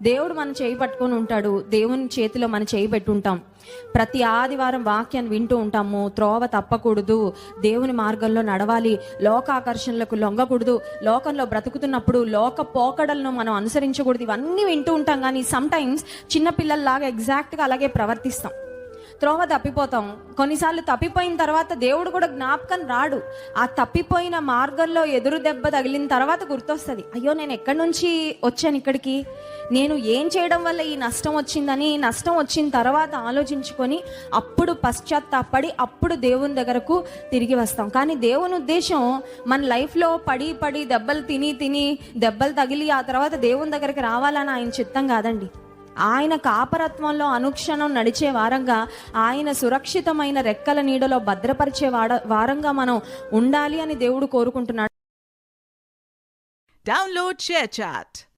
దేవుడు మన చేయి పట్టుకొని ఉంటాడు, దేవుని చేతిలో మన చేయి పెట్టుంటాం. ప్రతి ఆదివారం వాక్యాన్ని వింటూ ఉంటాము. త్రోవ తప్పకూడదు, దేవుని మార్గంలో నడవాలి, లోకాకర్షణలకు లొంగకూడదు, లోకంలో బ్రతుకుతున్నప్పుడు లోక పోకడలను మనం అనుసరించకూడదు, ఇవన్నీ వింటూ ఉంటాం. కానీ సమ్టైమ్స్ చిన్నపిల్లల్లాగా ఎగ్జాక్ట్గా అలాగే ప్రవర్తిస్తాం. త్రోవ తప్పిపోతాం. కొన్నిసార్లు తప్పిపోయిన తర్వాత దేవుడు కూడా జ్ఞాపకం రాడు. ఆ తప్పిపోయిన మార్గంలో ఎదురు దెబ్బ తగిలిన తర్వాత గుర్తొస్తుంది, అయ్యో నేను ఎక్కడి నుంచి వచ్చాను ఇక్కడికి, నేను ఏం చేయడం వల్ల ఈ నష్టం వచ్చిందని. నష్టం వచ్చిన తర్వాత ఆలోచించుకొని అప్పుడు పశ్చాత్తాపడి అప్పుడు దేవుని దగ్గరకు తిరిగి వస్తాం. కానీ దేవుని ఉద్దేశం మన లైఫ్లో పడి పడి దెబ్బలు తిని దెబ్బలు తగిలి ఆ తర్వాత దేవుని దగ్గరికి రావాలని ఆయన చిత్తం కాదండి. ఆయన కాపరత్వంలో అనుక్షణం నడిచే వారంగా, ఆయన సురక్షితమైన రెక్కల నీడలో భద్రపరిచే వారంగా మనం ఉండాలి అని దేవుడు కోరుకుంటున్నాడు. Download ShareChat.